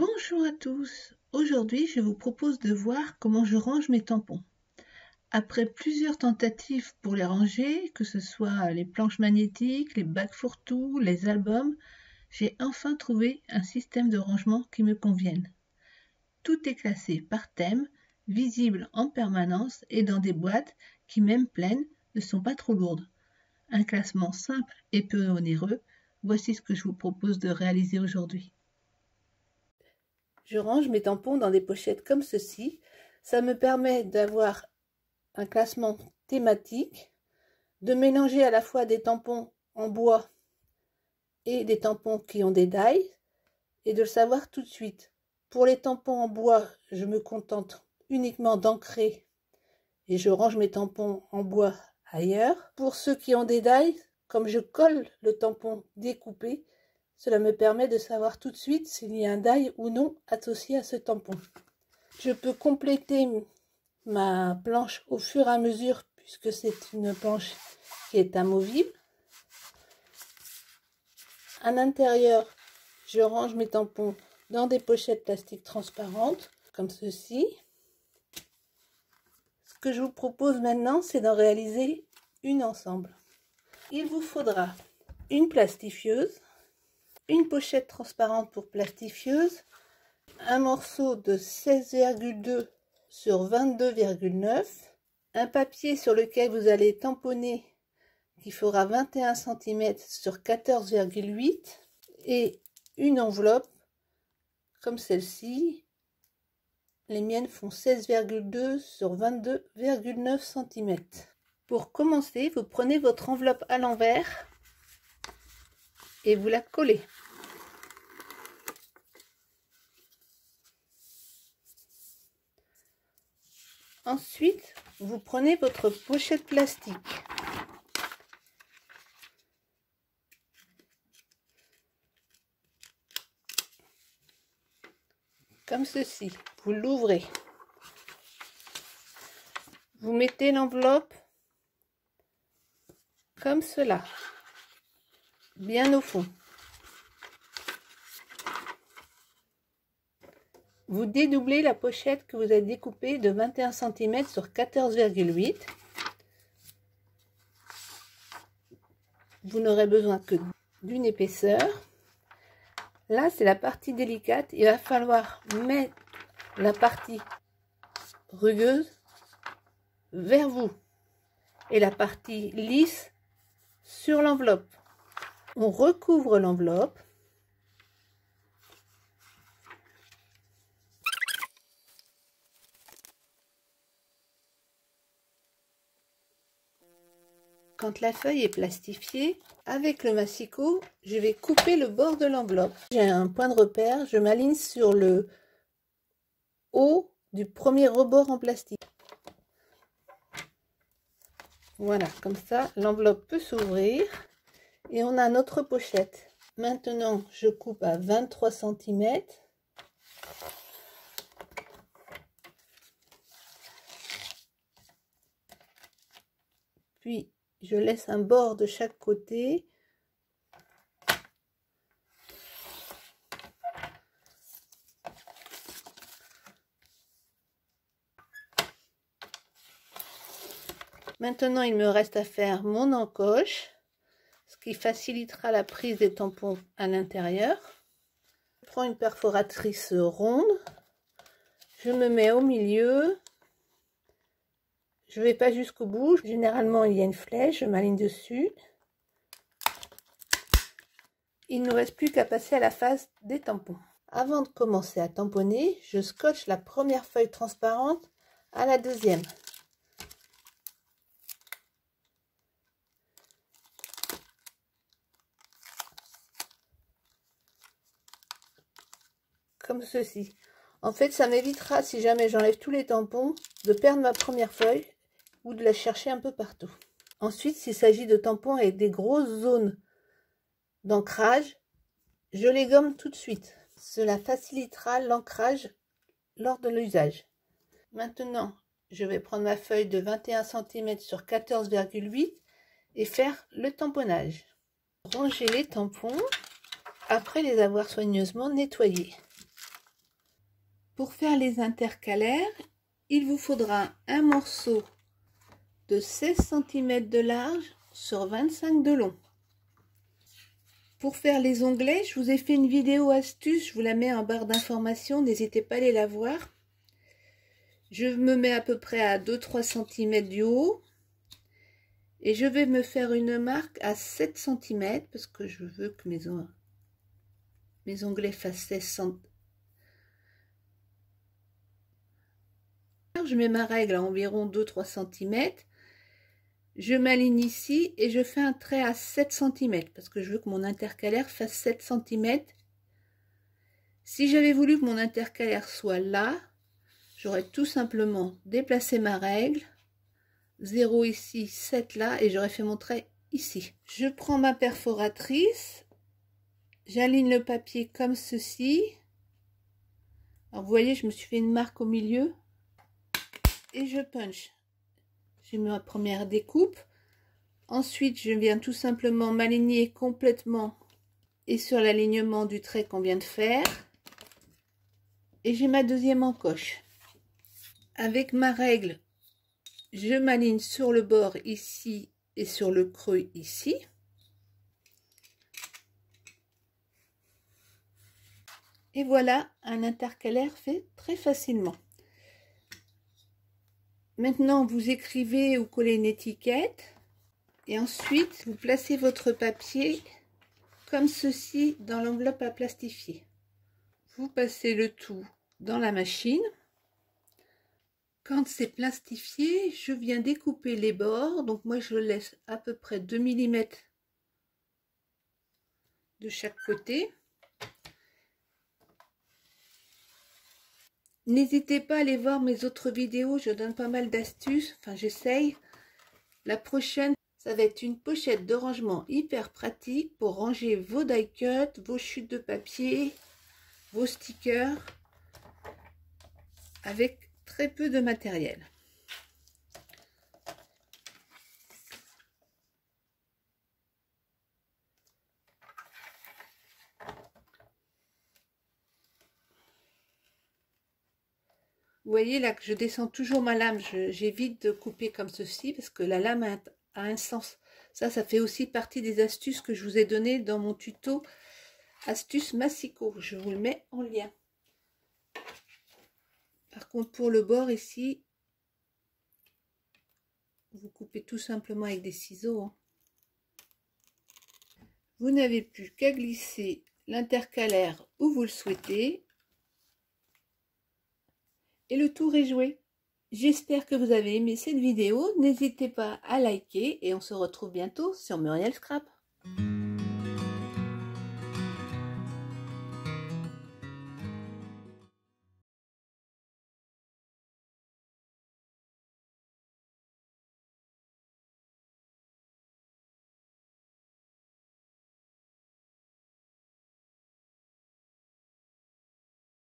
Bonjour à tous, aujourd'hui je vous propose de voir comment je range mes tampons. Après plusieurs tentatives pour les ranger, que ce soit les planches magnétiques, les bacs fourre-tout, les albums, j'ai enfin trouvé un système de rangement qui me convienne. Tout est classé par thème, visible en permanence et dans des boîtes qui, même pleines, ne sont pas trop lourdes. Un classement simple et peu onéreux, voici ce que je vous propose de réaliser aujourd'hui. Je range mes tampons dans des pochettes comme ceci. Ça me permet d'avoir un classement thématique, de mélanger à la fois des tampons en bois et des tampons qui ont des die, et de le savoir tout de suite. Pour les tampons en bois, je me contente uniquement d'ancrer et je range mes tampons en bois ailleurs. Pour ceux qui ont des die, comme je colle le tampon découpé, cela me permet de savoir tout de suite s'il y a un die ou non associé à ce tampon. Je peux compléter ma planche au fur et à mesure puisque c'est une planche qui est amovible. À l'intérieur, je range mes tampons dans des pochettes plastiques transparentes comme ceci. Ce que je vous propose maintenant, c'est d'en réaliser une ensemble. Il vous faudra une plastifieuse, une pochette transparente pour plastifieuse, un morceau de 16,2 sur 22,9, un papier sur lequel vous allez tamponner qui fera 21 cm sur 14,8 et une enveloppe comme celle-ci. Les miennes font 16,2 sur 22,9 cm. Pour commencer, vous prenez votre enveloppe à l'envers et vous la collez. Ensuite, vous prenez votre pochette plastique. Comme ceci, vous l'ouvrez. Vous mettez l'enveloppe comme cela, bien au fond. Vous dédoublez la pochette que vous avez découpée de 21 cm sur 14,8. Vous n'aurez besoin que d'une épaisseur. Là, c'est la partie délicate. Il va falloir mettre la partie rugueuse vers vous et la partie lisse sur l'enveloppe. On recouvre l'enveloppe. Quand la feuille est plastifiée, avec le massicot, je vais couper le bord de l'enveloppe. J'ai un point de repère, je m'aligne sur le haut du premier rebord en plastique. Voilà, comme ça, l'enveloppe peut s'ouvrir et on a notre pochette. Maintenant, je coupe à 23 cm. Puis, je laisse un bord de chaque côté. Maintenant, il me reste à faire mon encoche, ce qui facilitera la prise des tampons à l'intérieur. Je prends une perforatrice ronde, je me mets au milieu. Je ne vais pas jusqu'au bout. Généralement, il y a une flèche, je m'aligne dessus. Il ne nous reste plus qu'à passer à la face des tampons. Avant de commencer à tamponner, je scotche la première feuille transparente à la deuxième. Comme ceci. En fait, ça m'évitera, si jamais j'enlève tous les tampons, de perdre ma première feuille ou de la chercher un peu partout. Ensuite, s'il s'agit de tampons avec des grosses zones d'ancrage, je les gomme tout de suite. Cela facilitera l'ancrage lors de l'usage. Maintenant, je vais prendre ma feuille de 21 cm sur 14,8 et faire le tamponnage. Ranger les tampons après les avoir soigneusement nettoyés. Pour faire les intercalaires, il vous faudra un morceau de 16 cm de large sur 25 de long. Pour faire les onglets, je vous ai fait une vidéo astuce, je vous la mets en barre d'informations, n'hésitez pas à aller la voir. Je me mets à peu près à 2-3 cm du haut et je vais me faire une marque à 7 cm parce que je veux que mes onglets fassent 16 cm. Je mets ma règle à environ 2-3 cm. Je m'aligne ici et je fais un trait à 7 cm parce que je veux que mon intercalaire fasse 7 cm. Si j'avais voulu que mon intercalaire soit là, j'aurais tout simplement déplacé ma règle, 0 ici, 7 là, et j'aurais fait mon trait ici. Je prends ma perforatrice, j'aligne le papier comme ceci. Alors vous voyez, je me suis fait une marque au milieu et je punch. J'ai ma première découpe. Ensuite, je viens tout simplement m'aligner complètement et sur l'alignement du trait qu'on vient de faire. Et j'ai ma deuxième encoche. Avec ma règle, je m'aligne sur le bord ici et sur le creux ici. Et voilà un intercalaire fait très facilement. Maintenant, vous écrivez ou collez une étiquette. Et ensuite, vous placez votre papier comme ceci dans l'enveloppe à plastifier. Vous passez le tout dans la machine. Quand c'est plastifié, je viens découper les bords. Donc moi, je laisse à peu près 2 mm de chaque côté. N'hésitez pas à aller voir mes autres vidéos, je donne pas mal d'astuces, enfin j'essaye. La prochaine, ça va être une pochette de rangement hyper pratique pour ranger vos die cuts, vos chutes de papier, vos stickers, avec très peu de matériel. Vous voyez là que je descends toujours ma lame, j'évite de couper comme ceci parce que la lame a un sens. Ça fait aussi partie des astuces que je vous ai données dans mon tuto astuce massicot. Je vous le mets en lien. Par contre, pour le bord ici, vous coupez tout simplement avec des ciseaux. Hein. Vous n'avez plus qu'à glisser l'intercalaire où vous le souhaitez. Et le tour est joué. J'espère que vous avez aimé cette vidéo. N'hésitez pas à liker et on se retrouve bientôt sur Muriel Scrap.